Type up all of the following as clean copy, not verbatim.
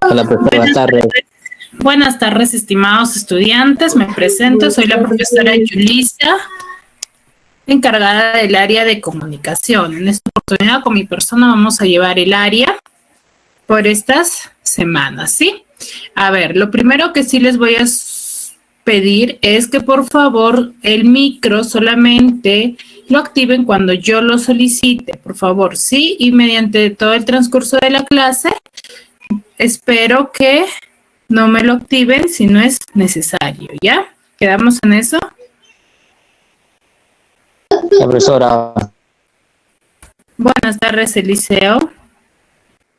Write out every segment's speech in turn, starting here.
Hola, profesor, buenas tardes. Buenas tardes, estimados estudiantes. Me presento, soy la profesora Yulisa, encargada del área de comunicación. En esta oportunidad, con mi persona, vamos a llevar el área por estas semanas, ¿sí? A ver, lo primero que sí les voy a pedir es que por favor el micro solamente lo activen cuando yo lo solicite, por favor, ¿sí? Y mediante todo el transcurso de la clase, espero que no me lo activen si no es necesario, ¿ya? ¿Quedamos en eso? La profesora, Buenas tardes, Eliseo.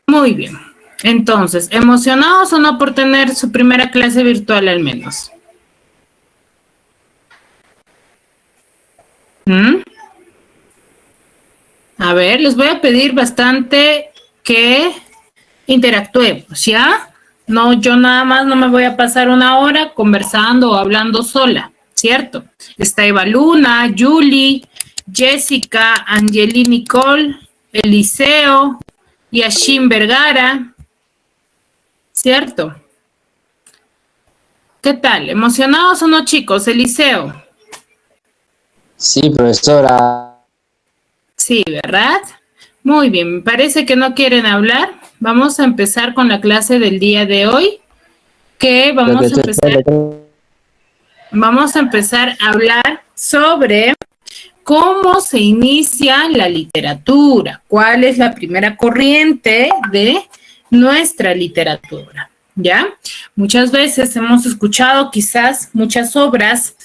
Muy bien. Entonces, ¿emocionados o no por tener su primera clase virtual al menos? A ver, les voy a pedir bastante que interactuemos, ¿ya? No, yo nada más no me voy a pasar una hora conversando o hablando sola, ¿cierto? Está Eva Luna, Julie, Jessica, Angeli Nicole, Eliseo, Yashin Vergara, ¿cierto? ¿Qué tal? ¿Emocionados o no, chicos? Eliseo. sí, profesora. Sí, ¿verdad? Muy bien, me parece que no quieren hablar. Vamos a empezar con la clase del día de hoy, que vamos a empezar a hablar sobre cómo se inicia la literatura, cuál es la primera corriente de nuestra literatura, ¿ya? Muchas veces hemos escuchado quizás muchas obras,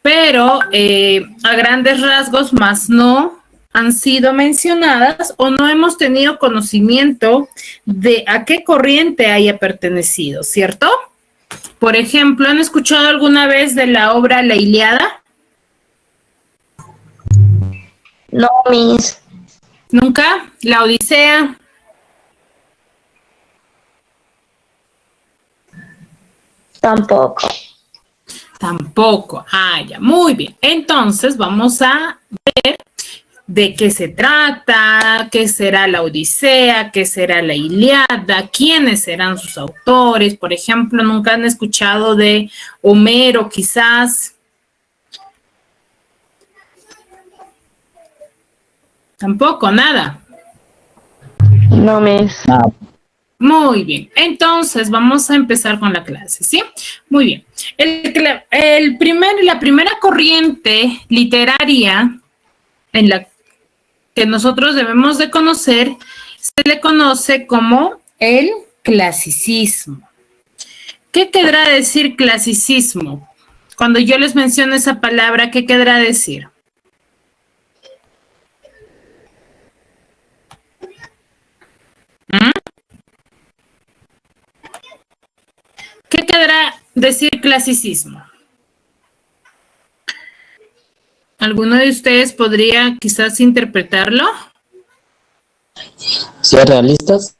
pero a grandes rasgos más no han sido mencionadas o no hemos tenido conocimiento de a qué corriente haya pertenecido, ¿cierto? Por ejemplo, ¿han escuchado alguna vez de la obra La Ilíada? No, Miss. ¿Nunca? ¿La Odisea? Tampoco. Tampoco. Ah, ya, muy bien. Entonces vamos a ver de qué se trata, qué será la Odisea, qué será la Ilíada, quiénes serán sus autores. Por ejemplo, ¿nunca han escuchado de Homero quizás? Tampoco, nada. No, Miss. Muy bien, entonces vamos a empezar con la clase, ¿sí? Muy bien. La primera corriente literaria en la que nosotros debemos de conocer se le conoce como el clasicismo. ¿Qué querrá decir clasicismo? Cuando yo les menciono esa palabra, ¿qué querrá decir? ¿Qué querrá decir clasicismo? ¿Alguno de ustedes podría quizás interpretarlo? ¿Ser realistas?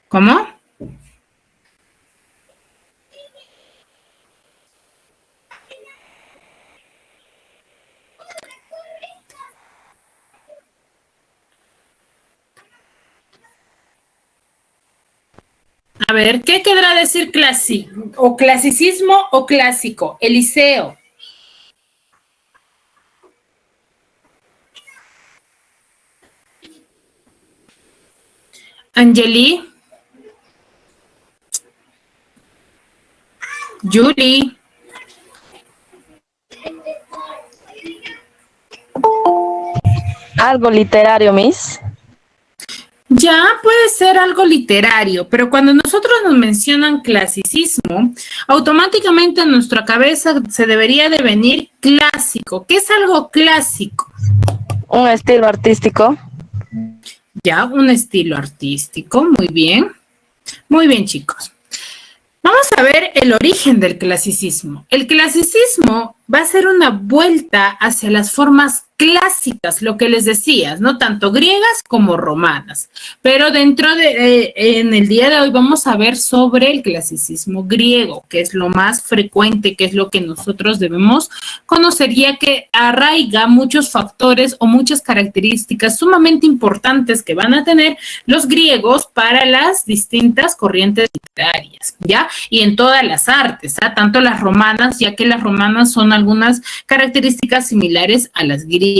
¿Cómo? A ver, ¿qué querrá decir o clasicismo o clásico? Eliseo. Angeli. Julie. Algo literario, Miss. Ya puede ser algo literario, pero cuando nosotros nos mencionan clasicismo, automáticamente en nuestra cabeza se debería de venir clásico. ¿Qué es algo clásico? Un estilo artístico. Ya, un estilo artístico, muy bien. Muy bien, chicos. Vamos a ver el origen del clasicismo. El clasicismo va a ser una vuelta hacia las formas clásicas, lo que les decías, ¿no? Tanto griegas como romanas. Pero en el día de hoy vamos a ver sobre el clasicismo griego, que es lo más frecuente, que es lo que nosotros debemos conocer, ya que arraiga muchos factores o muchas características sumamente importantes que van a tener los griegos para las distintas corrientes literarias, ¿ya? Y en todas las artes, ¿ah? Tanto las romanas, ya que las romanas son algunas características similares a las griegas,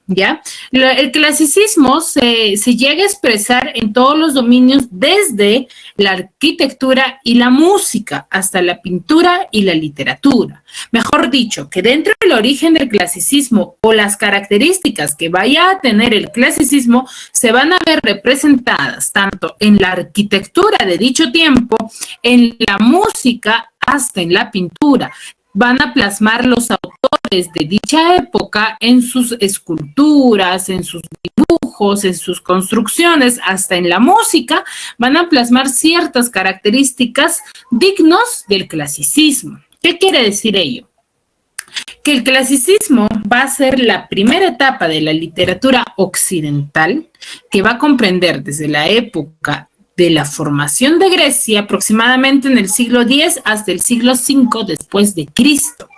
¿ya? El clasicismo se llega a expresar en todos los dominios, desde la arquitectura y la música hasta la pintura y la literatura. Mejor dicho, que dentro del origen del clasicismo o las características que vaya a tener el clasicismo se van a ver representadas tanto en la arquitectura de dicho tiempo, en la música, hasta en la pintura. Van a plasmar los autores de dicha época en sus esculturas, en sus dibujos, en sus construcciones, hasta en la música, van a plasmar ciertas características dignos del clasicismo. ¿Qué quiere decir ello? Que el clasicismo va a ser la primera etapa de la literatura occidental que va a comprender desde la época de la formación de Grecia, aproximadamente en el siglo X hasta el siglo V después de Cristo.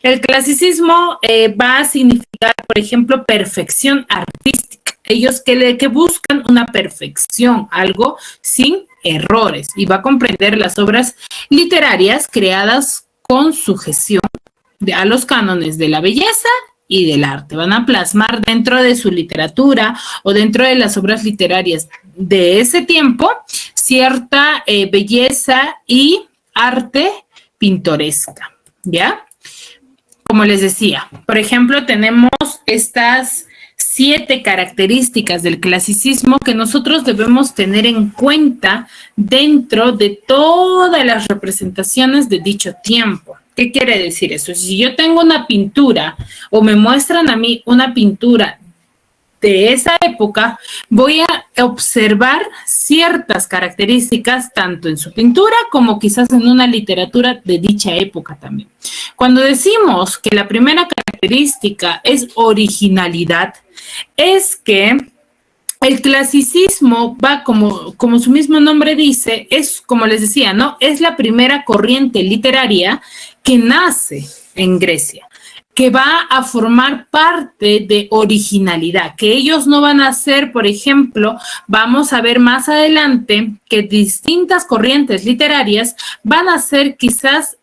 El clasicismo va a significar, por ejemplo, perfección artística. Ellos que buscan una perfección, algo sin errores, y va a comprender las obras literarias creadas con sujeción a los cánones de la belleza y del arte. Van a plasmar dentro de su literatura o dentro de las obras literarias de ese tiempo cierta belleza y arte pintoresca, ¿ya? Como les decía, por ejemplo, tenemos estas 7 características del clasicismo que nosotros debemos tener en cuenta dentro de todas las representaciones de dicho tiempo. ¿Qué quiere decir eso? Si yo tengo una pintura o me muestran a mí una pintura de esa época, voy a observar ciertas características tanto en su pintura como quizás en una literatura de dicha época también. Cuando decimos que la primera característica es originalidad, es que el clasicismo va, como su mismo nombre dice, es, como les decía, ¿no? Es la primera corriente literaria que nace en Grecia, que va a formar parte de originalidad, que ellos no van a hacer, por ejemplo, vamos a ver más adelante que distintas corrientes literarias van a ser quizás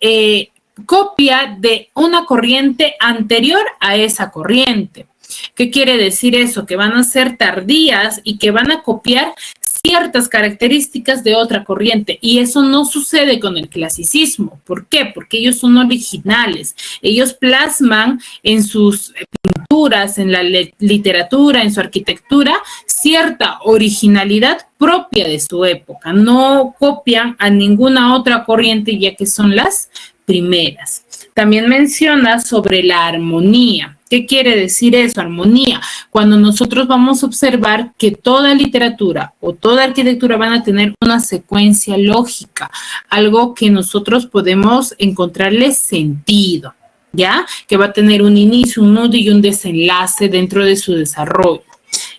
copia de una corriente anterior a esa corriente. ¿Qué quiere decir eso? Que van a ser tardías y que van a copiar ciertas características de otra corriente, y eso no sucede con el clasicismo. ¿Por qué? Porque ellos son originales. Ellos plasman en sus pinturas, en la literatura, en su arquitectura, cierta originalidad propia de su época. No copian a ninguna otra corriente, ya que son las primeras. También menciona sobre la armonía. ¿Qué quiere decir eso? Armonía. Cuando nosotros vamos a observar que toda literatura o toda arquitectura van a tener una secuencia lógica, algo que nosotros podemos encontrarle sentido, ¿ya? Que va a tener un inicio, un nudo y un desenlace dentro de su desarrollo,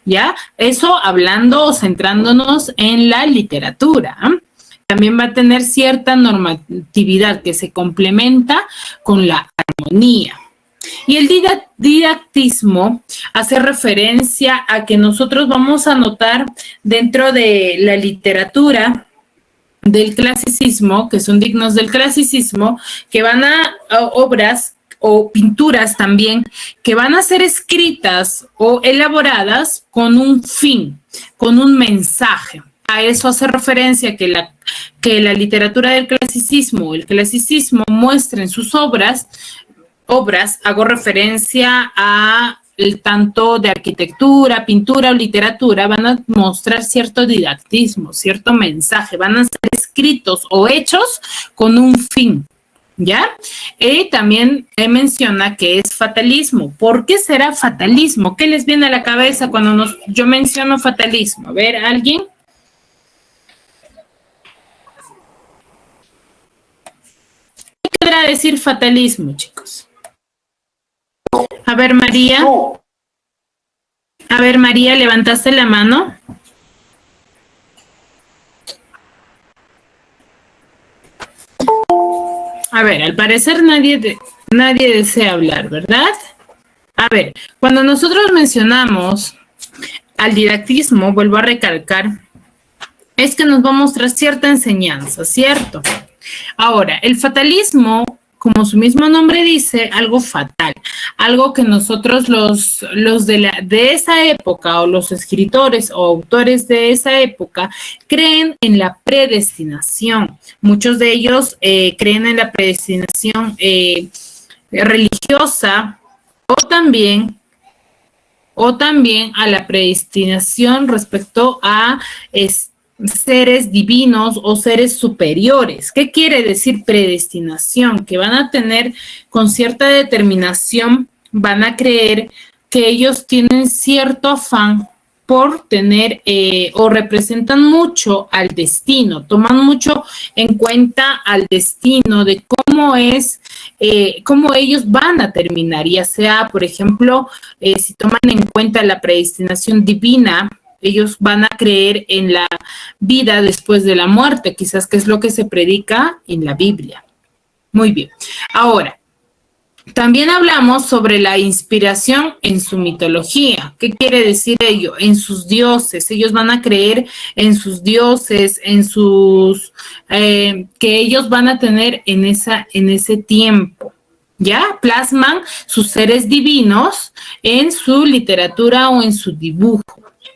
¿ya? Eso hablando o centrándonos en la literatura, ¿eh? También va a tener cierta normatividad que se complementa con la armonía. Y el didactismo hace referencia a que nosotros vamos a notar dentro de la literatura del clasicismo, que son dignos del clasicismo, que van a obras o pinturas también, que van a ser escritas o elaboradas con un fin, con un mensaje. A eso hace referencia que la literatura del clasicismo, el clasicismo muestra en sus obras, hago referencia a tanto de arquitectura, pintura o literatura, van a mostrar cierto didactismo, cierto mensaje, van a ser escritos o hechos con un fin, ¿ya? Y también menciona que es fatalismo. ¿Por qué será fatalismo? ¿Qué les viene a la cabeza cuando yo menciono fatalismo? A ver, ¿alguien? ¿Qué querrá decir fatalismo, chicos? A ver, María. A ver, María, ¿levantaste la mano? A ver, al parecer nadie desea hablar, ¿verdad? A ver, cuando nosotros mencionamos al didactismo, vuelvo a recalcar, es que nos va a mostrar cierta enseñanza, ¿cierto? Ahora, el fatalismo, como su mismo nombre dice, algo fatal, algo que nosotros los de esa época o los escritores o autores de esa época creen en la predestinación. Muchos de ellos creen en la predestinación religiosa o también a la predestinación respecto a seres divinos o seres superiores. ¿Qué quiere decir predestinación? Que van a tener con cierta determinación, van a creer que ellos tienen cierto afán por tener o representan mucho al destino, toman mucho en cuenta al destino de cómo es, cómo ellos van a terminar, ya sea, por ejemplo, si toman en cuenta la predestinación divina, ellos van a creer en la vida después de la muerte, quizás que es lo que se predica en la Biblia. Muy bien. Ahora, también hablamos sobre la inspiración en su mitología. ¿Qué quiere decir ello? En sus dioses. Ellos van a creer en sus dioses, en sus que ellos van a tener en ese tiempo. ¿Ya? Plasman sus seres divinos en su literatura o en su dibujo.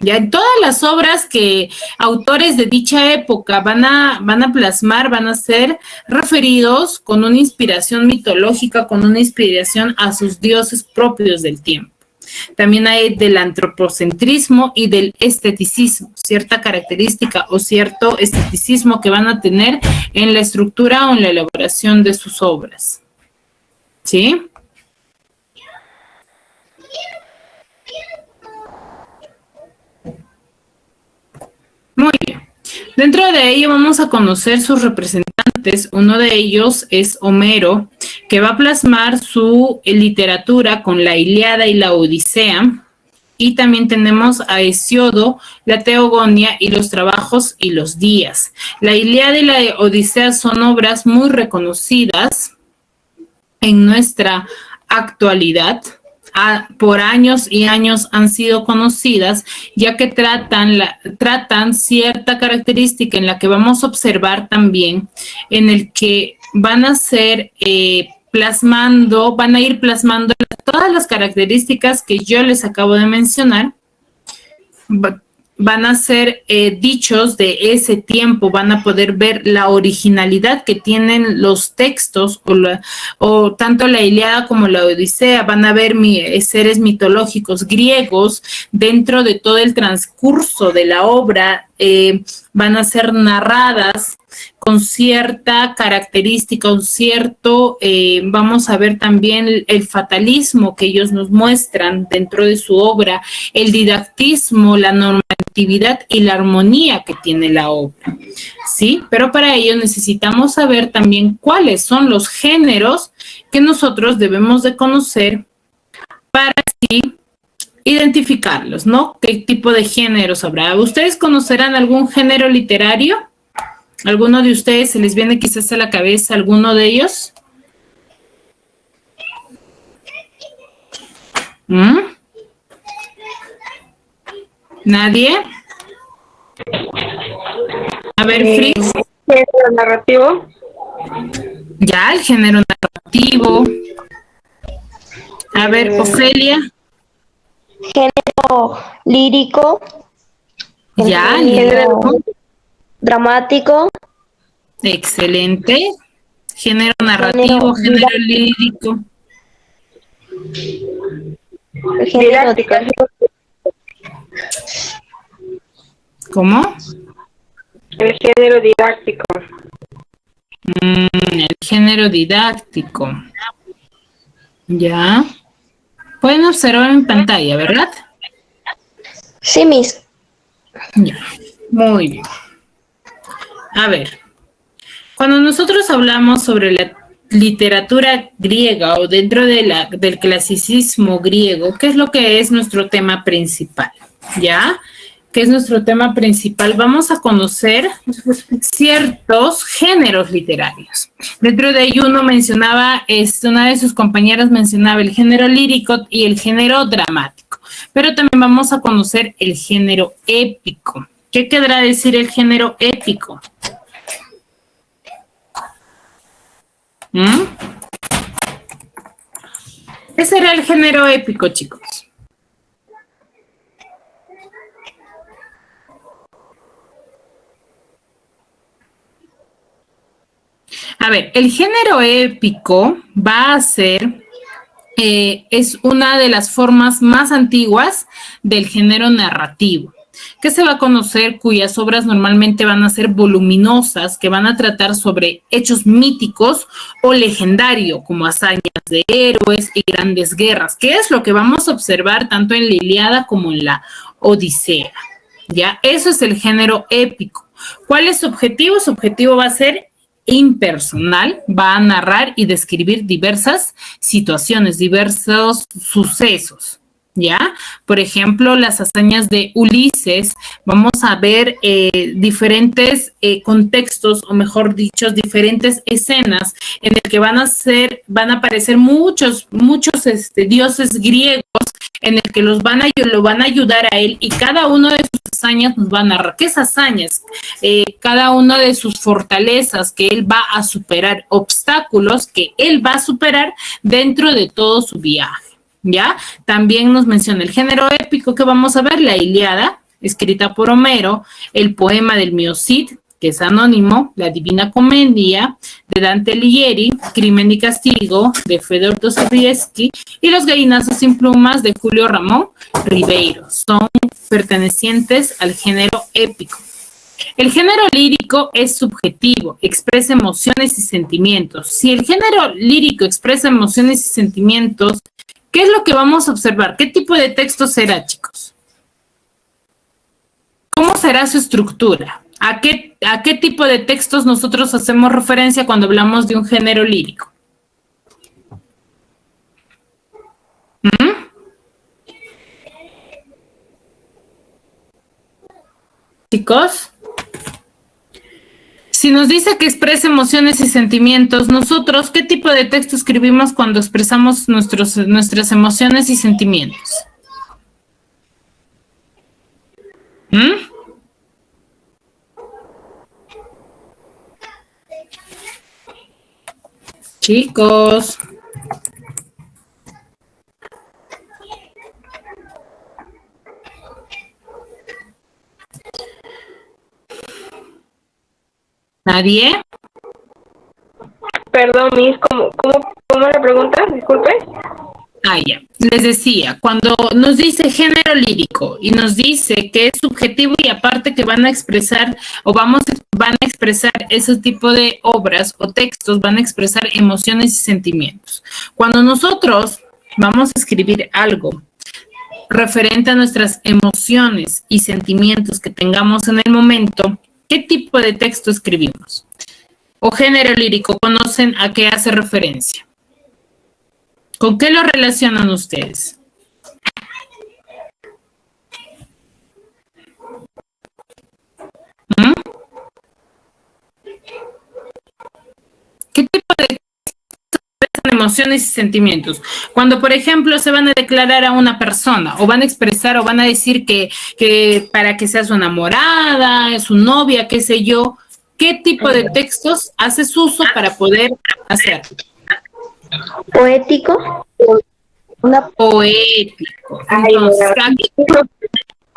Ya en todas las obras que autores de dicha época van a plasmar, van a ser referidos con una inspiración mitológica, con una inspiración a sus dioses propios del tiempo. También hay del antropocentrismo y del esteticismo, cierta característica o cierto esteticismo que van a tener en la estructura o en la elaboración de sus obras. ¿Sí? Muy bien. Dentro de ello vamos a conocer sus representantes. Uno de ellos es Homero, que va a plasmar su literatura con la Ilíada y la Odisea. Y también tenemos a Hesiodo, la Teogonia y los trabajos y los días. La Ilíada y la Odisea son obras muy reconocidas en nuestra actualidad. Por años y años han sido conocidas, ya que tratan cierta característica en la que vamos a observar también, en el que van a ser van a ir plasmando todas las características que yo les acabo de mencionar. Van a ser dichos de ese tiempo, van a poder ver la originalidad que tienen los textos o tanto la Ilíada como la Odisea, van a ver seres mitológicos griegos dentro de todo el transcurso de la obra, van a ser narradas con cierta característica, un cierto, vamos a ver también el fatalismo que ellos nos muestran dentro de su obra, el didactismo, la normatividad y la armonía que tiene la obra, ¿sí? Pero para ello necesitamos saber también cuáles son los géneros que nosotros debemos de conocer para así identificarlos, ¿no? ¿Qué tipo de géneros habrá? ¿Ustedes conocerán algún género literario? ¿Alguno de ustedes se les viene quizás a la cabeza alguno de ellos? ¿Nadie? A ver, Fritz. ¿Género narrativo? Ya, el género narrativo. A ver, Ofelia. Género lírico. Ya, Género dramático. Excelente. Género narrativo, género lírico. Género Didáctico. ¿Cómo? El género didáctico. El género didáctico. Ya. Pueden observar en pantalla, ¿verdad? Sí, Miss. Ya. Muy bien. A ver. Cuando nosotros hablamos sobre literatura griega o dentro de del clasicismo griego, ¿qué es lo que es nuestro tema principal? ¿Ya? ¿Qué es nuestro tema principal? Vamos a conocer ciertos géneros literarios. Dentro de ello uno mencionaba, una de sus compañeras mencionaba el género lírico y el género dramático, pero también vamos a conocer el género épico. ¿Qué querrá decir el género épico? ¿Qué será el género épico, chicos? A ver, el género épico va a ser, es una de las formas más antiguas del género narrativo, que se va a conocer, cuyas obras normalmente van a ser voluminosas, que van a tratar sobre hechos míticos o legendarios, como hazañas de héroes y grandes guerras, que es lo que vamos a observar tanto en la Ilíada como en la Odisea. ¿Ya? Eso es el género épico. ¿Cuál es su objetivo? Su objetivo va a ser impersonal, va a narrar y describir diversas situaciones, diversos sucesos, ¿ya? Por ejemplo, las hazañas de Ulises, vamos a ver diferentes contextos, o mejor dicho, diferentes escenas en el que van a aparecer muchos dioses griegos en el que lo van a ayudar a él, y cada uno de sus hazañas nos va a narrar. ¿Qué es hazañas? Cada una de sus fortalezas que él va a superar, obstáculos que él va a superar dentro de todo su viaje, ¿ya? También nos menciona el género épico que vamos a ver, la Ilíada, escrita por Homero, el poema del Mio Cid, que es anónimo, la Divina Comedia de Dante Alighieri, Crimen y Castigo de Fedor Dostoyevsky y Los gallinazos sin plumas de Julio Ramón Ribeiro. Son pertenecientes al género épico. El género lírico es subjetivo, expresa emociones y sentimientos. Si el género lírico expresa emociones y sentimientos, ¿qué es lo que vamos a observar? ¿Qué tipo de texto será, chicos? ¿Cómo será su estructura? ¿A qué tipo de textos nosotros hacemos referencia cuando hablamos de un género lírico? Chicos, si nos dice que expresa emociones y sentimientos, nosotros, ¿qué tipo de texto escribimos cuando expresamos nuestras emociones y sentimientos? Chicos. ¿Nadie? Perdón, Miss, ¿cómo la pregunta? Disculpe. Ya. Les decía, cuando nos dice género lírico y nos dice que es subjetivo y aparte que van a expresar van a expresar ese tipo de obras o textos, van a expresar emociones y sentimientos. Cuando nosotros vamos a escribir algo referente a nuestras emociones y sentimientos que tengamos en el momento, ¿qué tipo de texto escribimos? O género lírico, ¿conocen a qué hace referencia? ¿Con qué lo relacionan ustedes? ¿Qué tipo de emociones y sentimientos? Cuando, por ejemplo, se van a declarar a una persona o van a expresar o van a decir que para que sea su enamorada, su novia, qué sé yo, ¿qué tipo de textos haces uso para poder hacer? Poético. Poético.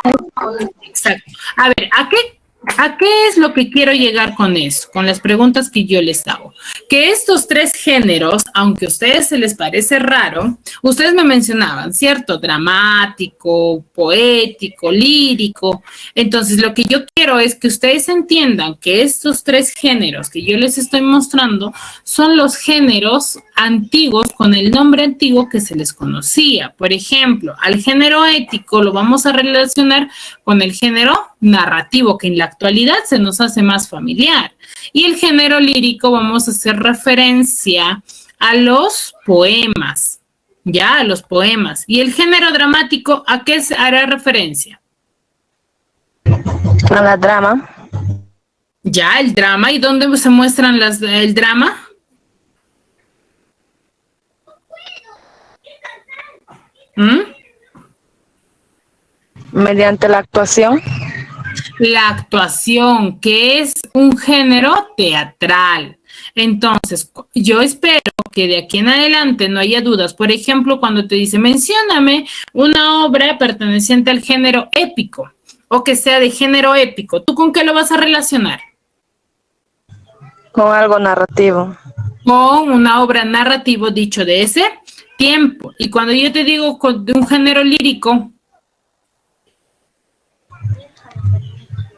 Entonces, exacto. A ver, ¿a qué es lo que quiero llegar con eso? Con las preguntas que yo les hago. Que estos tres géneros, aunque a ustedes se les parece raro, ustedes me mencionaban, ¿cierto? Dramático, poético, lírico. Entonces, lo que yo quiero es que ustedes entiendan que estos tres géneros que yo les estoy mostrando son los géneros antiguos con el nombre antiguo que se les conocía. Por ejemplo, al género ético lo vamos a relacionar con el género narrativo, que en la actualidad se nos hace más familiar. Y el género lírico vamos a hacer referencia a los poemas, ya, a los poemas. Y el género dramático, ¿a qué se hará referencia? A la drama. Ya, el drama. ¿Y dónde se muestran el drama? Mediante la actuación. La actuación, que es un género teatral. Entonces, yo espero que de aquí en adelante no haya dudas. Por ejemplo, cuando te dice, mencióname una obra perteneciente al género épico o que sea de género épico, ¿tú con qué lo vas a relacionar? Con algo narrativo. Con una obra narrativa dicho de ese tiempo. Y cuando yo te digo de un género lírico,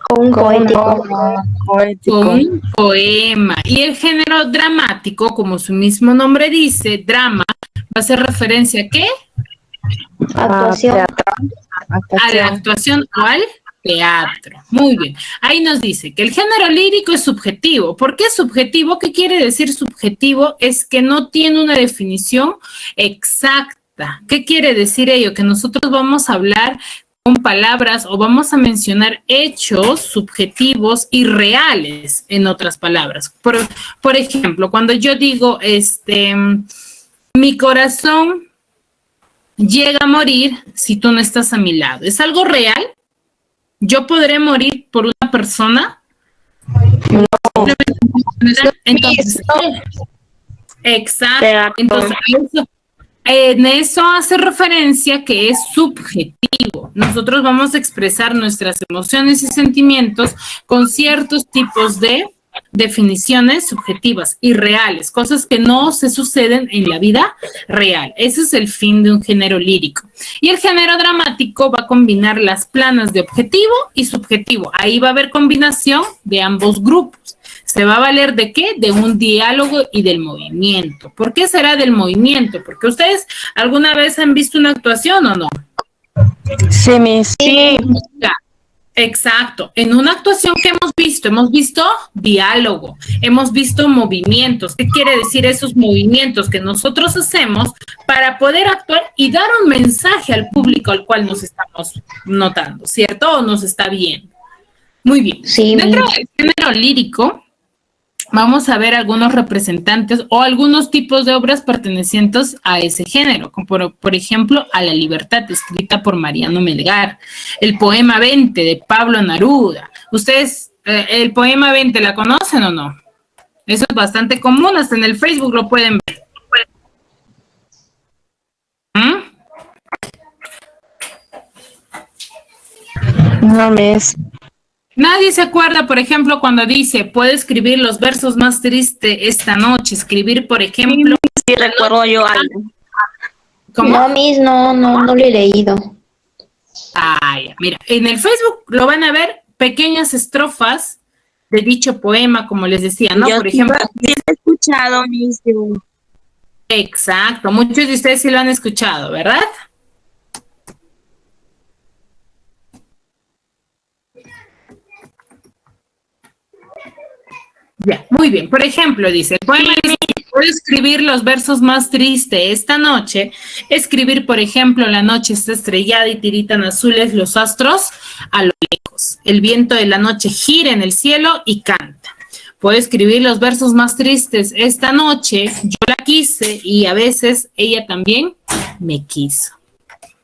Con un poético. con un poema. Y el género dramático, como su mismo nombre dice, drama, va a hacer referencia ¿a qué? Actuación. A la actuación o al teatro. Muy bien. Ahí nos dice que el género lírico es subjetivo. ¿Por qué es subjetivo? ¿Qué quiere decir subjetivo? Es que no tiene una definición exacta. ¿Qué quiere decir ello? Que nosotros vamos a hablar con palabras o vamos a mencionar hechos subjetivos y reales, en otras palabras. Por ejemplo, cuando yo digo, mi corazón llega a morir si tú no estás a mi lado. ¿Es algo real? ¿Yo podré morir por una persona? No. Entonces, exacto. Entonces, en eso hace referencia que es subjetivo. Nosotros vamos a expresar nuestras emociones y sentimientos con ciertos tipos de definiciones subjetivas y reales, cosas que no se suceden en la vida real. Ese es el fin de un género lírico. Y el género dramático va a combinar las planas de objetivo y subjetivo. Ahí va a haber combinación de ambos grupos. ¿Se va a valer de qué? De un diálogo y del movimiento. ¿Por qué será del movimiento? Porque ustedes alguna vez han visto una actuación o no. Sí, Miss. Sí. Exacto. En una actuación que hemos visto diálogo, hemos visto movimientos. ¿Qué quiere decir esos movimientos que nosotros hacemos para poder actuar y dar un mensaje al público al cual nos estamos notando, ¿cierto? ¿O nos está viendo? Muy bien. Sí. Dentro del género lírico, vamos a ver algunos representantes o algunos tipos de obras pertenecientes a ese género, como por ejemplo, A la libertad, escrita por Mariano Melgar, el poema 20 de Pablo Neruda. ¿Ustedes el poema 20 la conocen o no? Eso es bastante común, hasta en el Facebook lo pueden ver. No, Miss. Nadie se acuerda, por ejemplo, cuando dice, puedo escribir los versos más tristes esta noche, escribir, por ejemplo... Sí, recuerdo yo algo. ¿Cómo? No, Miss, no lo he leído. Ah, ya. Mira, en el Facebook lo van a ver pequeñas estrofas de dicho poema, como les decía, ¿no? Yo Por ejemplo... sí he escuchado, Miss. Exacto, muchos de ustedes sí lo han escuchado, ¿verdad? Ya, muy bien. Por ejemplo, dice, el poema dice, puedo escribir los versos más tristes esta noche, escribir, por ejemplo, la noche está estrellada y tiritan azules los astros a lo lejos. El viento de la noche gira en el cielo y canta. Puedo escribir los versos más tristes esta noche, yo la quise y a veces ella también me quiso.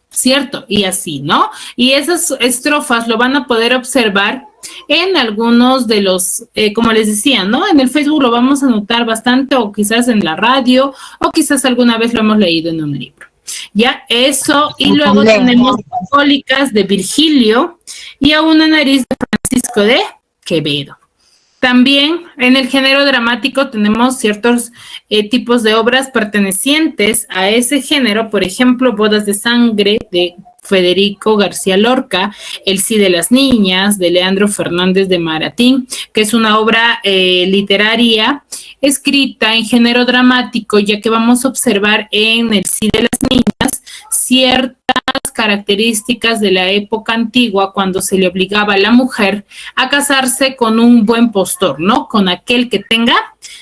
¿Cierto? Y así, ¿no? Y esas estrofas lo van a poder observar en algunos de los, como les decía, ¿no? En el Facebook lo vamos a notar bastante, o quizás en la radio, o quizás alguna vez lo hemos leído en un libro. Ya, eso, y luego tenemos Cólicas de Virgilio y A una nariz de Francisco de Quevedo. También en el género dramático tenemos ciertos tipos de obras pertenecientes a ese género, por ejemplo, Bodas de Sangre de Federico García Lorca, El sí de las niñas de Leandro Fernández de Maratín, que es una obra literaria escrita en género dramático, ya que vamos a observar en el sí de las niñas ciertas características de la época antigua cuando se le obligaba a la mujer a casarse con un buen postor, ¿no? Con aquel que tenga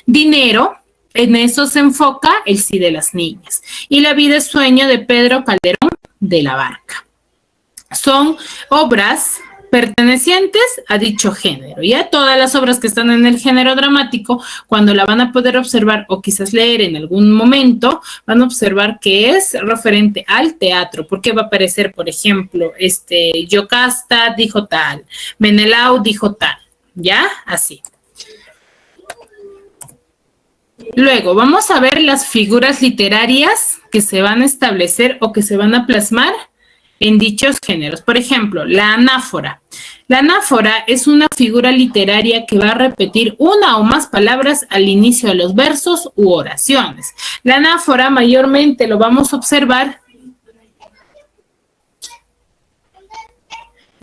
dinero. En eso se enfoca el sí de las niñas. Y La vida es sueño de Pedro Calderón de la Barca. Son obras pertenecientes a dicho género. Ya todas las obras que están en el género dramático, cuando la van a poder observar o quizás leer en algún momento, van a observar que es referente al teatro, porque va a aparecer, por ejemplo, Yocasta dijo tal, Menelau dijo tal, ¿ya? Así. Luego, vamos a ver las figuras literarias que se van a establecer o que se van a plasmar en dichos géneros. Por ejemplo, la anáfora. La anáfora es una figura literaria que va a repetir una o más palabras al inicio de los versos u oraciones. La anáfora mayormente lo vamos a observar.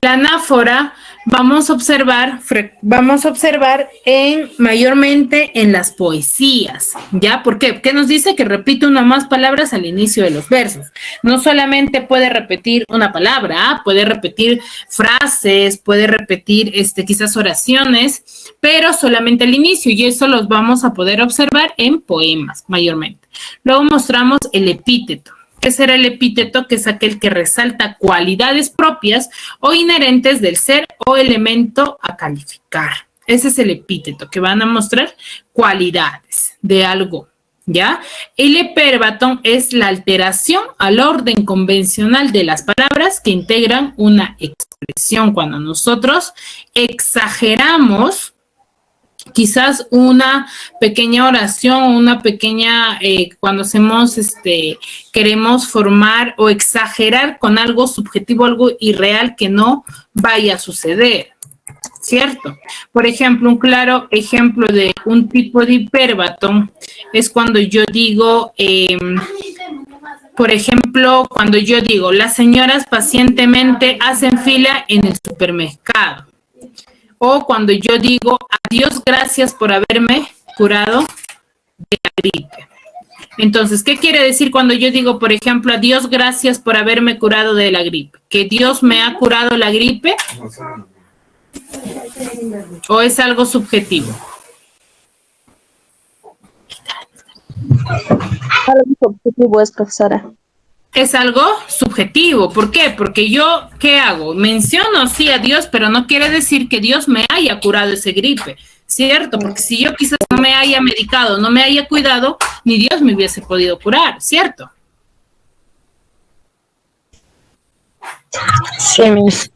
La anáfora vamos a observar mayormente en las poesías, ¿ya? ¿Por qué? ¿Qué nos dice? Que repite una o más palabras al inicio de los versos. No solamente puede repetir una palabra, puede repetir frases, puede repetir quizás oraciones, pero solamente al inicio, y eso los vamos a poder observar en poemas, mayormente. Luego mostramos el epíteto. ¿Qué será el epíteto? Que es aquel que resalta cualidades propias o inherentes del ser o elemento a calificar. Ese es el epíteto, que van a mostrar cualidades de algo, ¿ya? El hiperbatón es la alteración al orden convencional de las palabras que integran una expresión. Cuando nosotros exageramos quizás una pequeña oración, una pequeña, cuando hacemos, queremos formar o exagerar con algo subjetivo, algo irreal que no vaya a suceder, ¿cierto? Por ejemplo, un claro ejemplo de un tipo de hiperbatón es cuando yo digo, por ejemplo, cuando yo digo, las señoras pacientemente hacen fila en el supermercado. O cuando yo digo, adiós, gracias por haberme curado de la gripe. Entonces, ¿qué quiere decir cuando yo digo, por ejemplo, adiós, gracias por haberme curado de la gripe? ¿Que Dios me ha curado la gripe? ¿O es algo subjetivo? Algo subjetivo es, profesora. Es algo subjetivo. ¿Por qué? Porque yo, ¿qué hago? Menciono sí a Dios, pero no quiere decir que Dios me haya curado ese gripe, ¿cierto? Porque si yo quizás no me haya medicado, no me haya cuidado, ni Dios me hubiese podido curar, ¿cierto? Sí, Miss.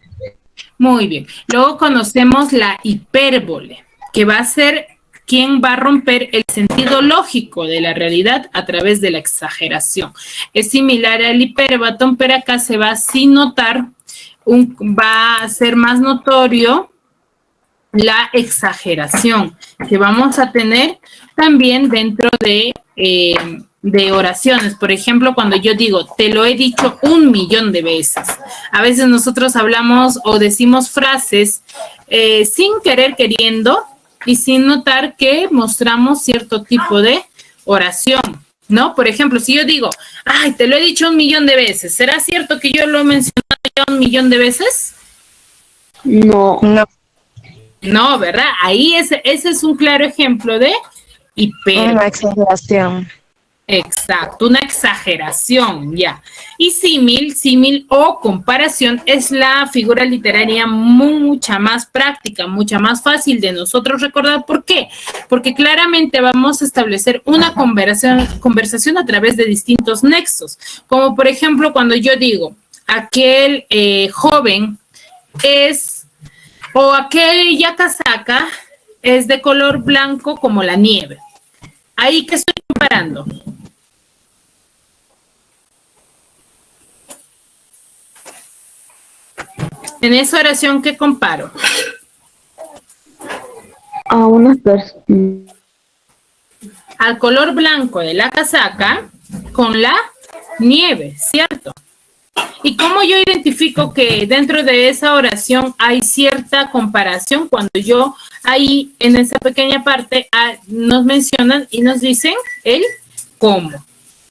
Muy bien. Luego conocemos la hipérbole, que va a ser quien va a romper el sentido lógico de la realidad a través de la exageración. Es similar al hiperbatón, pero acá se va sin notar, va a ser más notorio la exageración que vamos a tener también dentro de oraciones. Por ejemplo, cuando yo digo, te lo he dicho 1.000.000 de veces. A veces nosotros hablamos o decimos frases sin querer queriendo, y sin notar que mostramos cierto tipo de oración, ¿no? Por ejemplo, si yo digo, ay, te lo he dicho 1.000.000 de veces, ¿será cierto que yo lo he mencionado ya 1.000.000 de veces? No. No. No, ¿verdad? Ahí ese es un claro ejemplo de hipérbole. Una exageración. Exacto, una exageración, ya. Y símil o comparación es la figura literaria mucha más práctica, mucha más fácil de nosotros recordar. ¿Por qué? Porque claramente vamos a establecer una conversación a través de distintos nexos. Como por ejemplo cuando yo digo, aquel joven es, o aquella casaca es de color blanco como la nieve. Ahí, ¿qué estoy comparando? En esa oración, ¿qué comparo? A unas personas. Al color blanco de la casaca con la nieve, ¿cierto? ¿Y cómo yo identifico que dentro de esa oración hay cierta comparación? Cuando yo ahí en esa pequeña parte nos mencionan y nos dicen el cómo,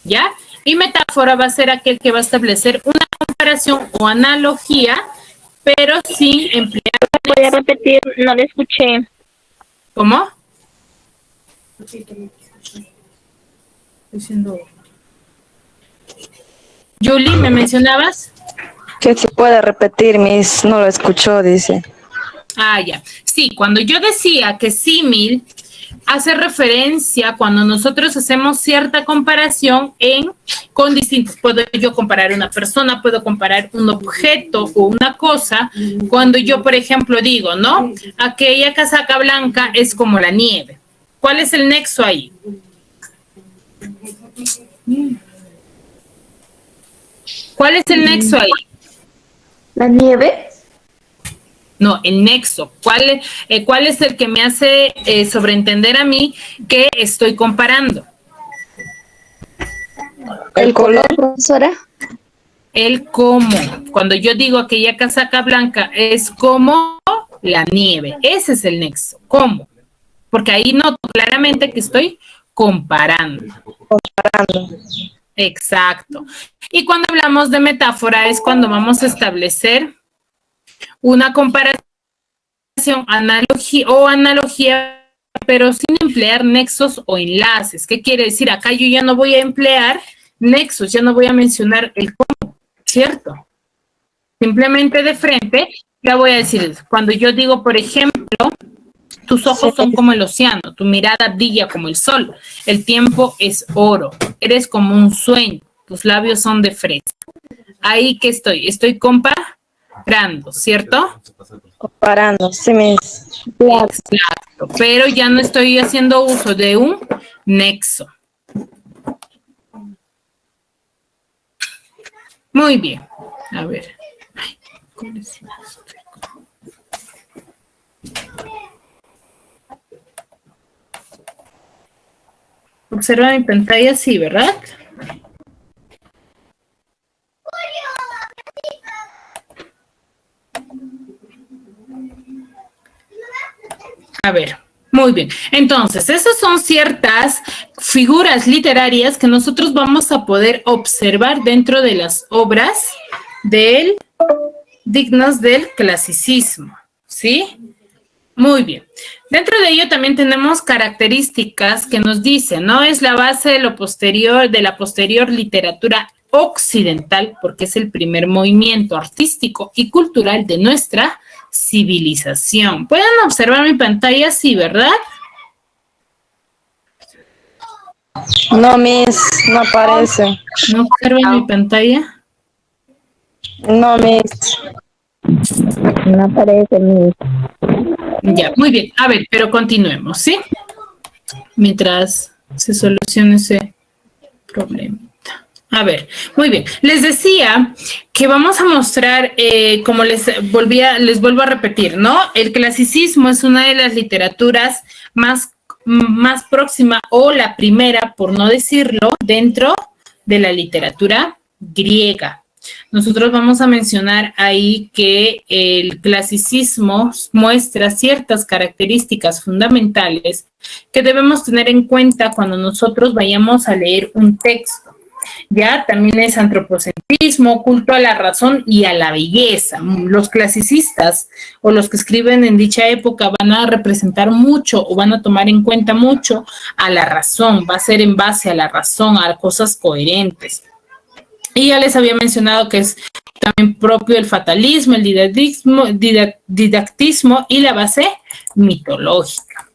¿ya? Y metáfora va a ser aquel que va a establecer una comparación o analogía, pero sin emplear. Voy a repetir, no le escuché. ¿Cómo? Diciendo. Julie, ¿me mencionabas? Que se puede repetir, Miss. No lo escuchó, dice. Ah, ya. Sí, cuando yo decía que símil hace referencia cuando nosotros hacemos cierta comparación con distintos. Puedo yo comparar una persona, puedo comparar un objeto o una cosa. Cuando yo, por ejemplo, digo, ¿no? Aquella casaca blanca es como la nieve. ¿Cuál es el nexo ahí? ¿Cuál es el nexo ahí? ¿La nieve? No, el nexo. ¿Cuál es el que me hace sobreentender a mí que estoy comparando? El color. Profesora. El cómo. Cuando yo digo aquella casaca blanca es como la nieve. Ese es el nexo. ¿Cómo? Porque ahí noto claramente que estoy comparando. Exacto. Y cuando hablamos de metáfora es cuando vamos a establecer una comparación, analogía, pero sin emplear nexos o enlaces. ¿Qué quiere decir? Acá yo ya no voy a emplear nexos, ya no voy a mencionar el cómo, ¿cierto? Simplemente de frente ya voy a decir, cuando yo digo, por ejemplo, tus ojos son como el océano, tu mirada brilla como el sol, el tiempo es oro, eres como un sueño, tus labios son de fresa. Ahí que estoy comparando, ¿cierto? Comparando, sí, Miss. Exacto, pero ya no estoy haciendo uso de un nexo. Muy bien, a ver. Ay, ¿cuál es? Observa mi pantalla, sí, ¿verdad? A ver, muy bien. Entonces, esas son ciertas figuras literarias que nosotros vamos a poder observar dentro de las obras dignas del clasicismo, ¿sí? Muy bien. Dentro de ello también tenemos características que nos dicen, ¿no? Es la base de la posterior literatura occidental, porque es el primer movimiento artístico y cultural de nuestra civilización. ¿Pueden observar mi pantalla? Sí, ¿verdad? No, Miss, no aparece. ¿No observan mi pantalla? No, Miss. No aparece, Miss. Ya, muy bien. A ver, pero continuemos, ¿sí? Mientras se solucione ese problema. A ver, muy bien. Les decía que vamos a mostrar, como les vuelvo a repetir, ¿no? El clasicismo es una de las literaturas más próxima o la primera, por no decirlo, dentro de la literatura griega. Nosotros vamos a mencionar ahí que el clasicismo muestra ciertas características fundamentales que debemos tener en cuenta cuando nosotros vayamos a leer un texto. Ya también es antropocentrismo, culto a la razón y a la belleza. Los clasicistas o los que escriben en dicha época van a representar mucho o van a tomar en cuenta mucho a la razón, va a ser en base a la razón, a cosas coherentes. Y ya les había mencionado que es también propio el fatalismo, el didactismo y la base mitológica.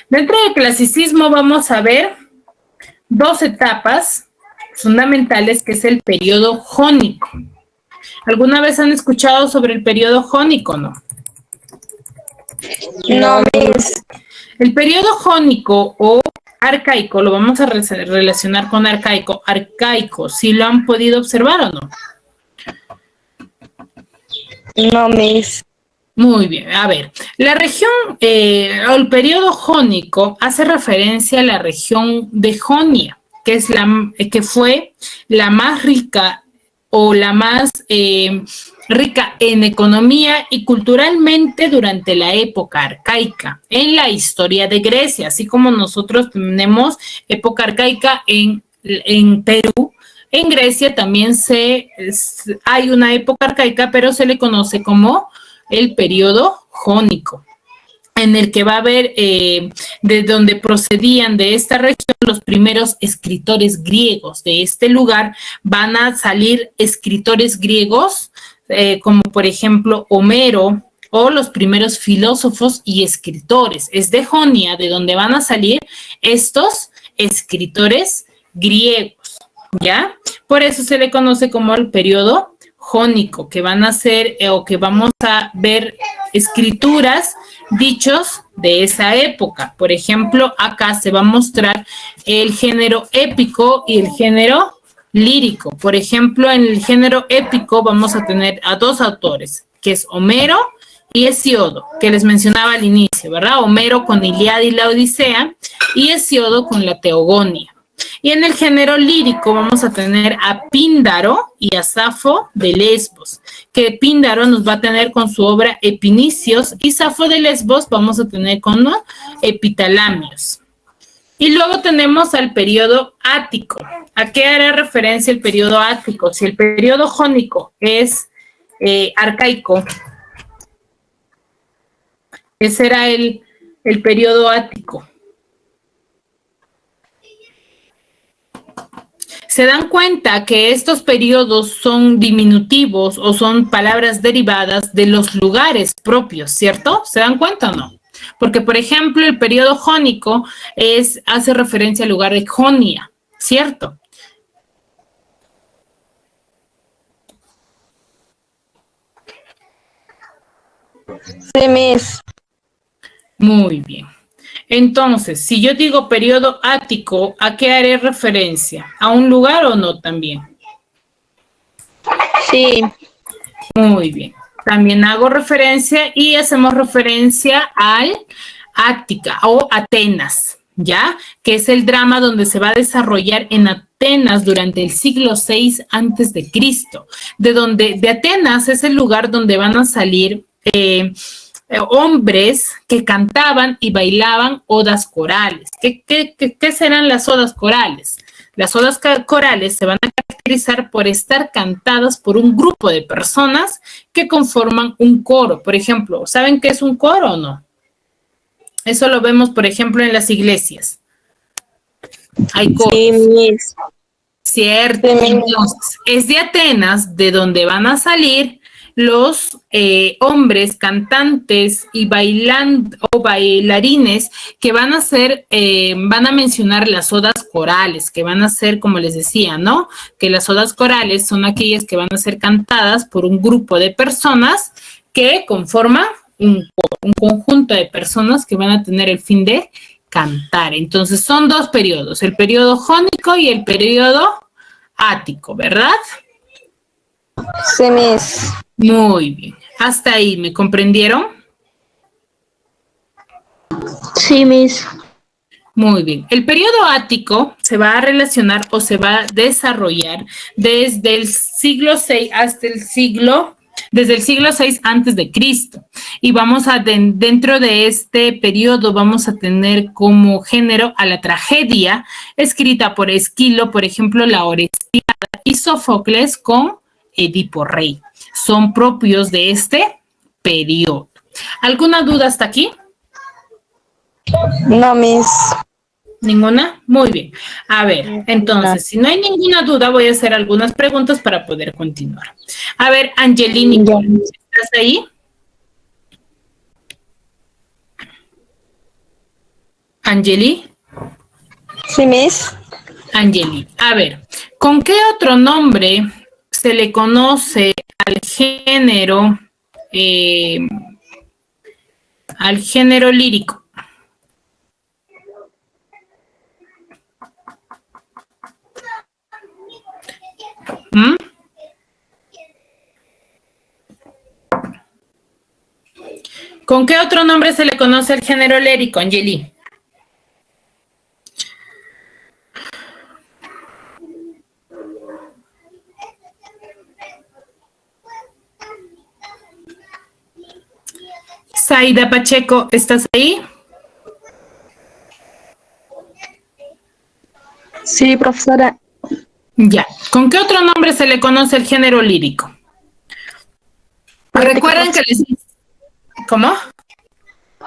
Dentro del clasicismo vamos a ver dos etapas fundamentales, que es el periodo jónico. ¿Alguna vez han escuchado sobre el periodo jónico, no? No, Miss. El periodo jónico o arcaico, lo vamos a relacionar con arcaico. Arcaico, ¿sí lo han podido observar o no? No, Miss. Muy bien, a ver, la región, el periodo jónico hace referencia a la región de Jonia, que fue la más rica o la más rica en economía y culturalmente durante la época arcaica, en la historia de Grecia, así como nosotros tenemos época arcaica en Perú. En Grecia también hay una época arcaica, pero se le conoce como el periodo jónico, en el que va a haber, de donde procedían de esta región los primeros escritores griegos. De este lugar van a salir escritores griegos, como por ejemplo Homero, o los primeros filósofos y escritores. Es de Jonia de donde van a salir estos escritores griegos, ¿ya? Por eso se le conoce como el periodo jónico, que van a ser, o que vamos a ver escrituras, dichos de esa época. Por ejemplo, acá se va a mostrar el género épico y el género lírico. Por ejemplo, en el género épico vamos a tener a dos autores, que es Homero y Hesíodo, que les mencionaba al inicio, ¿verdad? Homero con Ilíada y la Odisea y Hesíodo con la Teogonía. Y en el género lírico vamos a tener a Píndaro y a Safo de Lesbos, que Píndaro nos va a tener con su obra Epinicios y Safo de Lesbos vamos a tener con Epitalamios. Y luego tenemos al periodo ático. ¿A qué hará referencia el periodo ático? Si el periodo jónico es arcaico, ese era el periodo ático. Se dan cuenta que estos periodos son diminutivos o son palabras derivadas de los lugares propios, ¿cierto? ¿Se dan cuenta o no? Porque, por ejemplo, el periodo jónico hace referencia al lugar de Jonia, ¿cierto? Sí, Miss. Muy bien. Entonces, si yo digo periodo ático, ¿a qué haré referencia? ¿A un lugar o no también? Sí. Muy bien. También hago referencia y hacemos referencia al Ática o Atenas, ¿ya? Que es el drama donde se va a desarrollar en Atenas durante el siglo VI antes de Cristo. De Atenas es el lugar donde van a salir hombres que cantaban y bailaban odas corales. ¿Qué serán las odas corales? Las odas corales se van a caracterizar por estar cantadas por un grupo de personas que conforman un coro. Por ejemplo, ¿saben qué es un coro o no? Eso lo vemos, por ejemplo, en las iglesias. Hay coros. Sí, Miss. Cierto. Entonces, es de Atenas de donde van a salir los hombres cantantes y bailarines que van a mencionar las odas corales, que van a ser, como les decía, ¿no? Que las odas corales son aquellas que van a ser cantadas por un grupo de personas que conforman un conjunto de personas que van a tener el fin de cantar. Entonces, son dos periodos, el periodo jónico y el periodo ático, ¿verdad? Sí, Miss. Muy bien. Hasta ahí, ¿me comprendieron? Sí, Miss. Muy bien. El periodo ático se va a relacionar o se va a desarrollar desde el siglo VI hasta desde el siglo VI antes de Cristo. Y dentro de este periodo vamos a tener como género a la tragedia escrita por Esquilo, por ejemplo, la Orestiada y Sófocles con Edipo Rey. Son propios de este periodo. ¿Alguna duda hasta aquí? No, Miss. ¿Ninguna? Muy bien. A ver, entonces, si no hay ninguna duda, voy a hacer algunas preguntas para poder continuar. A ver, Angelini, ¿estás ahí? Angeli. Sí, Miss. Angeli, a ver, ¿con qué otro nombre se le conoce al género lírico? ¿Mm? ¿Con qué otro nombre se le conoce al género lírico, Angeli? Zaida Pacheco, ¿estás ahí? Sí, profesora. Ya. ¿Con qué otro nombre se le conoce el género lírico? Recuerden que les... ¿Cómo?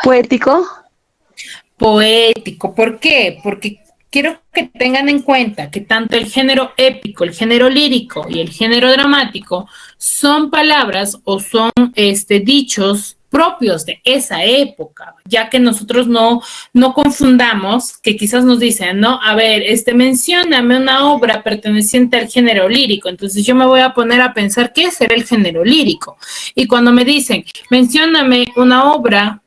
Poético. Poético. ¿Por qué? Porque quiero que tengan en cuenta que tanto el género épico, el género lírico y el género dramático son palabras o son dichos propios de esa época, ya que nosotros no confundamos, que quizás nos dicen, ¿no? A ver, mencióname una obra perteneciente al género lírico, entonces yo me voy a poner a pensar qué será el género lírico. Y cuando me dicen, mencióname una obra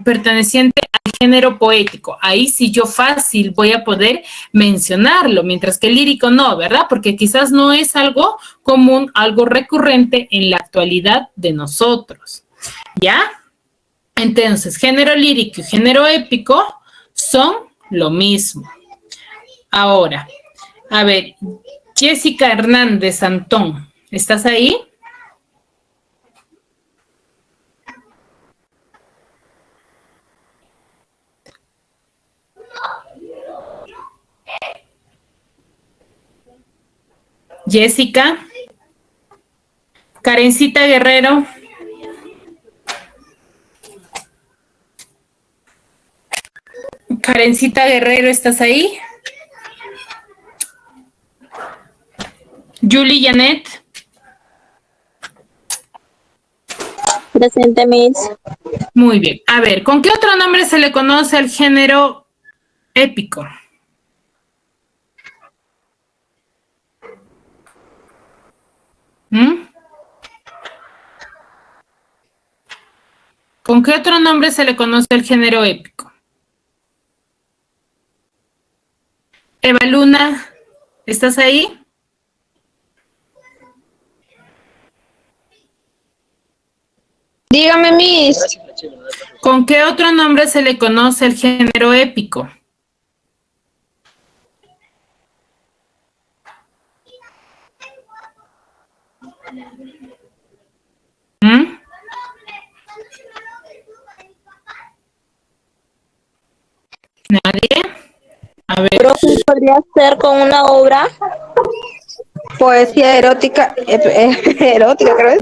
perteneciente al género poético, ahí sí yo fácil voy a poder mencionarlo, mientras que el lírico no, ¿verdad? Porque quizás no es algo común, algo recurrente en la actualidad de nosotros, ¿ya? Entonces, género lírico y género épico son lo mismo. Ahora, a ver, Jessica Hernández Antón, ¿estás ahí? Jessica, Karencita Guerrero, Karencita Guerrero, ¿estás ahí? Julie Janet, Presente, Miss. muy bien. A ver, ¿con qué otro nombre se le conoce al género épico? ¿Con qué otro nombre se le conoce el género épico? Eva Luna, ¿estás ahí? Dígame, Miss. ¿Con qué otro nombre se le conoce el género épico? ¿Nadie? A ver. Profe, ¿podría ser con una obra? Poesía erótica. Erótica, creo.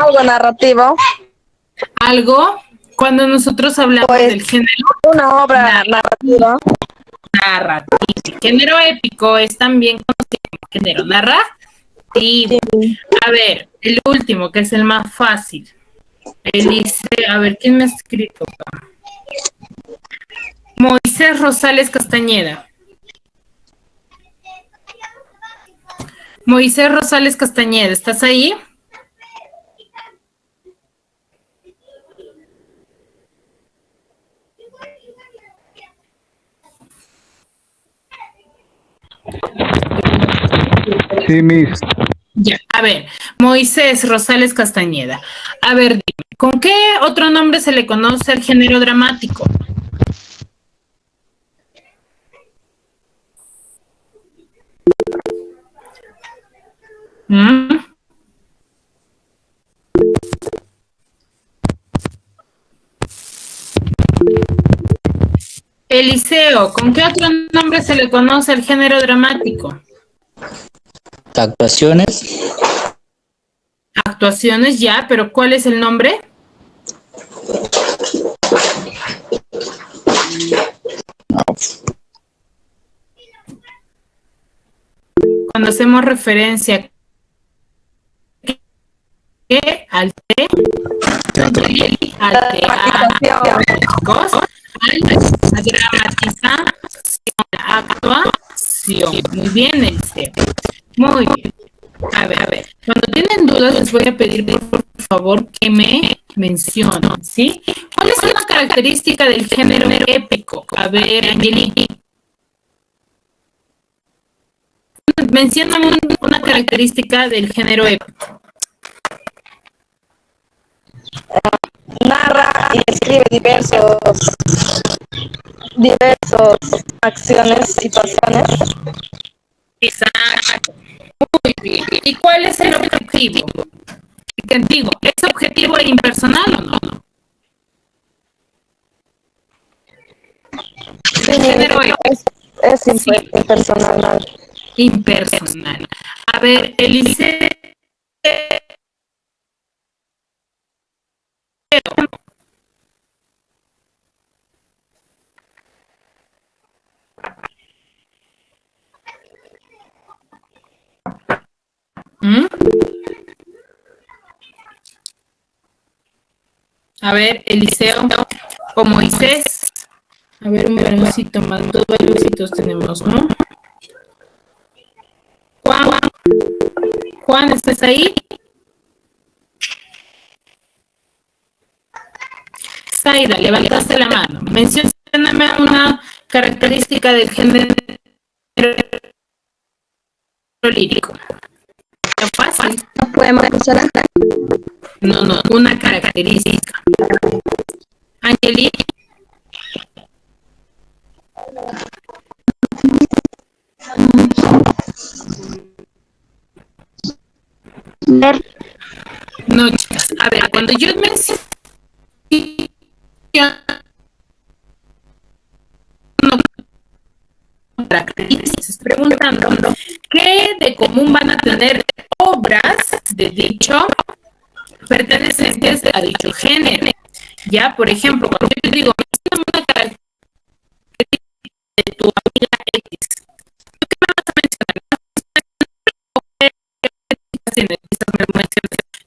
Algo narrativo. Algo, cuando nosotros hablamos del género Una obra narrativa. narrativo. El género épico es también conocido como género narrativo. A ver, el último, que es el más fácil. A ver, ¿quién me ha escrito acá? Moisés Rosales Castañeda. Moisés Rosales Castañeda, ¿estás ahí? Sí, Miss. Ya, a ver, Moisés Rosales Castañeda. A ver, dime, ¿con qué otro nombre se le conoce al género dramático? Eliseo, ¿con qué otro nombre se le conoce al género dramático? Actuaciones. Actuaciones ya, pero ¿cuál es el nombre? Cuando hacemos referencia al teatro, a la dramatización, la actuación. Muy bien, Eliseo. Muy bien. A ver. Cuando tienen dudas, les voy a pedir, por favor, que me mencionen, ¿sí? ¿Cuál es una característica del género épico? A ver, Angelique. Mencióname una característica del género épico. Narra y escribe diversos acciones, situaciones. Exacto. Muy bien. ¿Y cuál es el objetivo? Digo, ¿es objetivo e impersonal o no? Es impersonal. Impersonal. A ver, Eliseo. A ver, Eliseo o Moisés. A ver, un baloncito más. Dos baloncitos tenemos, ¿no? Juan, ¿estás ahí? Zaida, levantaste la mano. Mencióname una característica del género lírico. ¿Es fácil? ¿No podemos usar acá? No, una característica. Angeli. No, chicas. A ver, cuando yo menciono características, estoy preguntando qué de común van a tener obras de dicho pertenecientes a dicho género. Ya, por ejemplo, cuando yo te digo, menciona una característica de tu amiga X, ¿tú qué me vas a mencionar?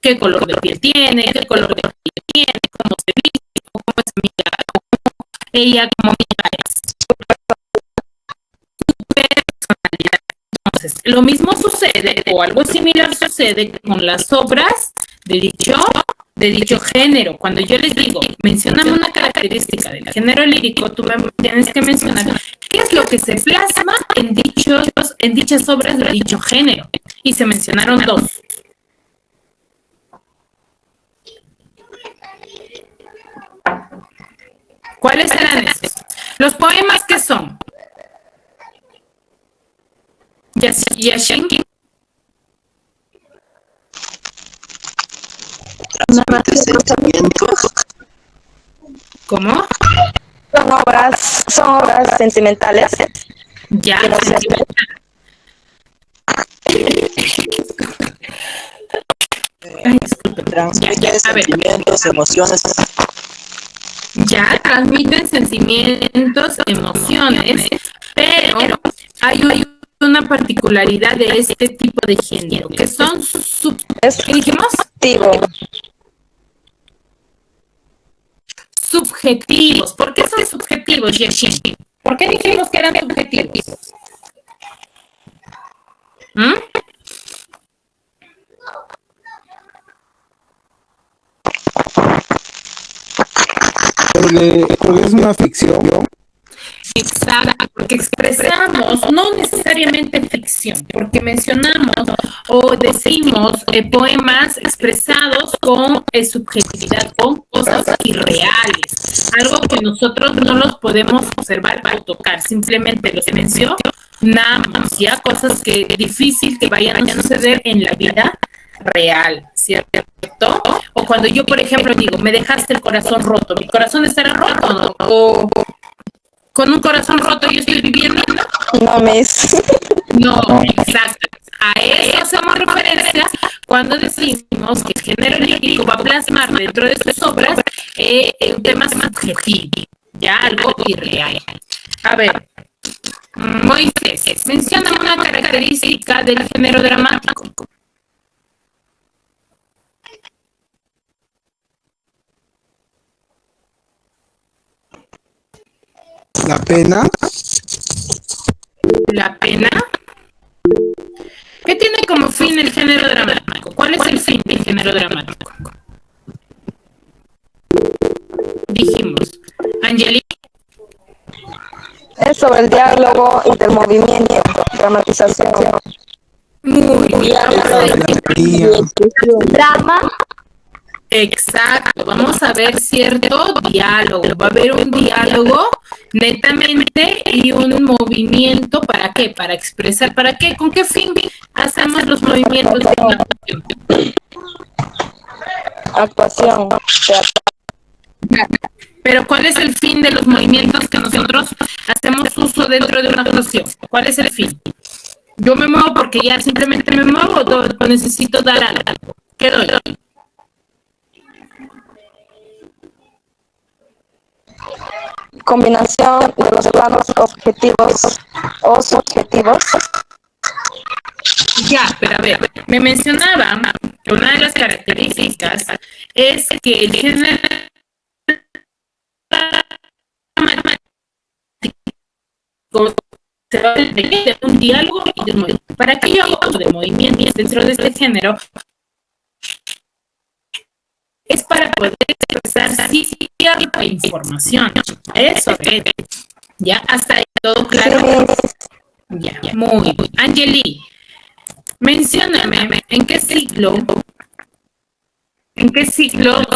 ¿Qué color de piel tiene? ¿Qué color de piel tiene? ¿Cómo se viste? ¿Cómo es amiga? Ella como amiga es. Personalidad. Entonces, lo mismo sucede o algo similar sucede con las obras de dicho género. Cuando yo les digo, mencióname una característica del género lírico, tú me tienes que mencionar qué es lo que se plasma en dichas obras de dicho género. Y se mencionaron dos. ¿Cuáles eran esos? Los poemas que son Yashin. ¿Cómo? Son obras sentimentales. Ya, sentimental. Ay, disculpe. Transmite sentimientos, emociones. Ya, transmiten sentimientos, emociones, pero hay una particularidad de este tipo de género, que son ¿qué dijimos? Subjetivos. ¿Por qué son subjetivos, Yashin? ¿Por qué dijimos que eran subjetivos? Porque es una ficción. Exacto, porque expresamos, no necesariamente ficción, porque mencionamos o decimos poemas expresados con subjetividad, con cosas irreales, algo que nosotros no los podemos observar o tocar, simplemente los mencionamos, ya cosas que es difícil que vayan a suceder en la vida real, ¿cierto? O cuando yo, por ejemplo, digo, me dejaste el corazón roto, ¿mi corazón estará roto o no? O con un corazón roto yo estoy viviendo. No, Miss. No, exacto. A eso hacemos referencia cuando decimos que el género lírico va a plasmar dentro de sus obras un tema subjetivo, ya algo irreal. A ver, Moisés, menciona una característica del género dramático. La pena. La pena. ¿Qué tiene como fin el género dramático? ¿Cuál es el fin del género dramático? Dijimos. Angeli. Es sobre el diálogo intermovimiento, dramatización. Muy bien. Drama. Exacto, vamos a ver cierto diálogo, va a haber un diálogo netamente y un movimiento, ¿para qué? Para expresar, ¿para qué? ¿Con qué fin hacemos los movimientos de una Actuación. Pero ¿cuál es el fin de los movimientos que nosotros hacemos uso uso dentro de una actuación? ¿Cuál es el fin? Yo me muevo porque ya simplemente me muevo o necesito dar algo. ¿Qué doy? Combinación de los planos objetivos o subjetivos. Ya, pero a ver, me mencionaba que una de las características es que el género se va a de un diálogo y de un movimiento. Para que yo hago de movimientos dentro de este género, es para poder expresar cierta información. Eso es. Ya, hasta ahí todo claro. Ya, muy bien. Angeli, mencióname en qué ciclo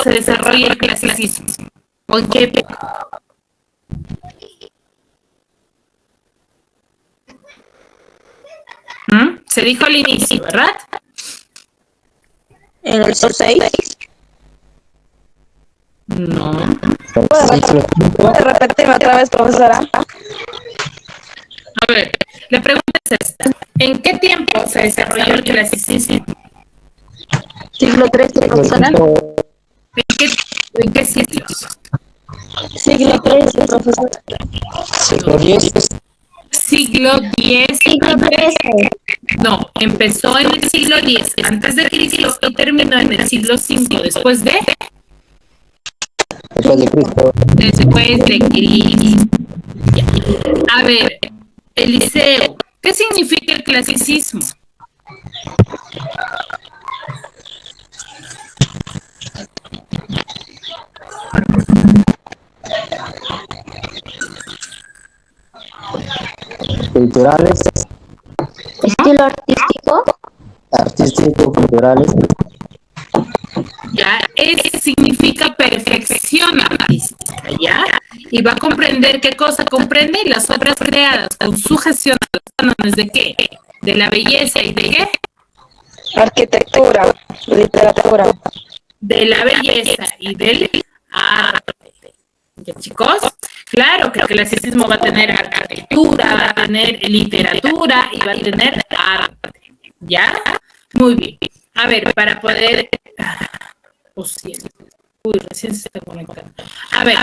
se desarrolla el clasicismo. ¿O en qué época? Se dijo al inicio, ¿verdad? En el siglo 6. No. ¿Puede repetirme otra vez, profesora? A ver, la pregunta es esta. ¿En qué tiempo se desarrolló el clasicismo? Siglo XIII, profesora. ¿En qué siglos? Siglo XIII, profesora. Siglo X. Siglo X. Siglo XIII. No, empezó en el siglo X antes de Cristo y terminó en el siglo V después de Cristo. Después de Cristo. Ya. A ver, Eliseo, ¿qué significa el clasicismo? Culturales, Estilo artístico. artísticos, culturales, Ya, significa perfección artística, ¿ya? Y va a comprender qué cosa comprende las obras creadas con sujeción a los cánones de qué, de la belleza y de qué, Arquitectura, literatura. de la belleza y del arte. ¿Ya, chicos? Claro que el clasicismo va a tener arquitectura, va a tener literatura y va a tener arte. ¿Ya? Muy bien. A ver, para poder... Uy, recién se está conectando. A ver,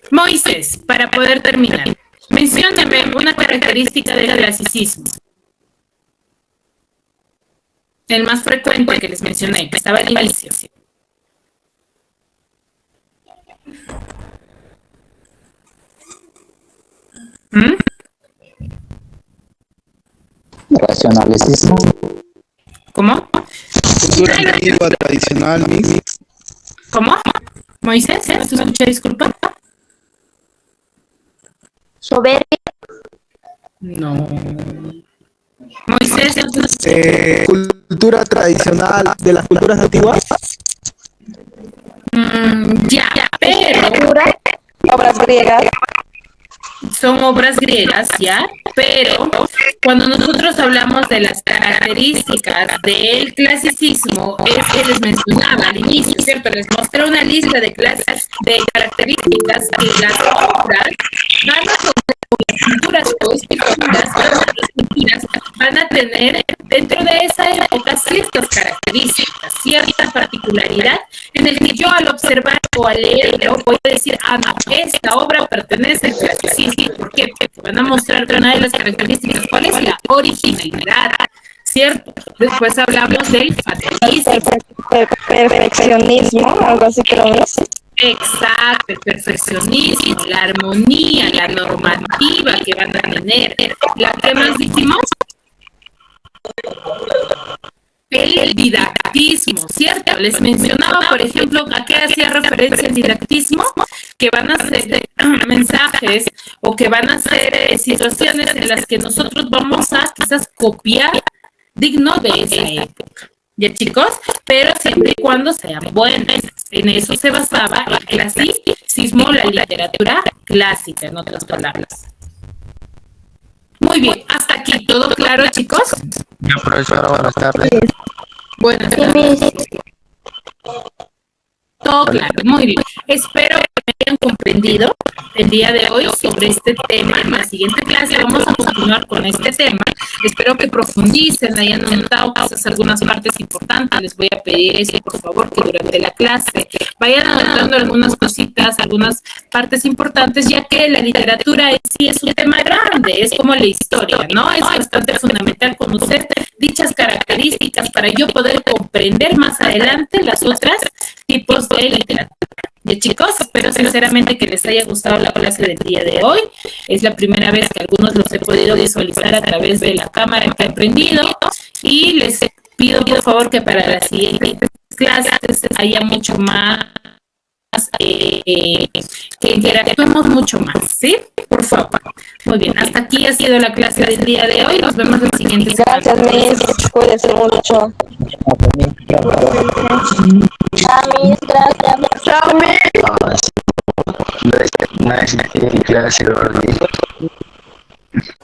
Moisés, para poder terminar, mencióname una característica del clasicismo. El más frecuente que les mencioné, que estaba al inicio. racionalicismo, ¿Cómo? Cultura antigua, tradicional, mix. ¿Cómo? Moisés, ¿no te escuché? Disculpa. Soberbia. No. Moisés, ¿no te escuché? Cultura tradicional de las culturas antiguas. Ya, pero Obras griegas. son obras griegas, ¿ya? Pero cuando nosotros hablamos de las características del clasicismo, es que les mencionaba al inicio, ¿cierto? Les mostré una lista de clases, de características que las obras van a tener, las pinturas o esculturas van a tener dentro de esa época ciertas características, cierta particularidad, en el que yo al observar o al leerlo voy a decir, ah, no, esta obra pertenece al clasicismo. ¿Por qué? Porque van a mostrar que una de las características, ¿cuál es? La originalidad, ¿cierto? Después hablamos del fatalismo. El perfeccionismo, algo así creo que es. Exacto, el perfeccionismo, la armonía, la normativa que van a tener. ¿La que más dijimos? El didactismo, ¿cierto? Les mencionaba, por ejemplo, a qué hacía referencia el didactismo, que van a ser mensajes o que van a ser situaciones en las que nosotros vamos a quizás copiar digno de esa época. ¿Ya, chicos? Pero siempre y cuando sean buenas. En eso se basaba el clasicismo, la literatura clásica, en otras palabras. Muy bien, hasta aquí, ¿todo claro, chicos? Ya, profesora, buenas tardes. Buenas Sí, tardes. mis. Todo claro, muy bien. Espero que me hayan comprendido. el día de hoy sobre este tema. En la siguiente clase vamos a continuar con este tema. Espero que profundicen, hayan notado quizás algunas partes importantes. Les voy a pedir eso, por favor, que durante la clase vayan anotando algunas cositas, algunas partes importantes, ya que la literatura en sí es un tema grande, es como la historia, ¿no? Es bastante fundamental conocer dichas características para yo poder comprender más adelante las otras tipos de literatura. De chicos, espero sinceramente que les haya gustado la clase del día de hoy. Es la primera vez que algunos los he podido visualizar a través de la cámara que he prendido y les pido por favor que para las siguientes clases haya mucho más, que interactuemos mucho más, ¿sí? Por favor. Muy bien, hasta aquí ha sido la clase del día de hoy. Nos vemos la siguiente semana. Gracias, Miss. Cuídense mucho. Miss, gracias. Chao, Miss. Gracias.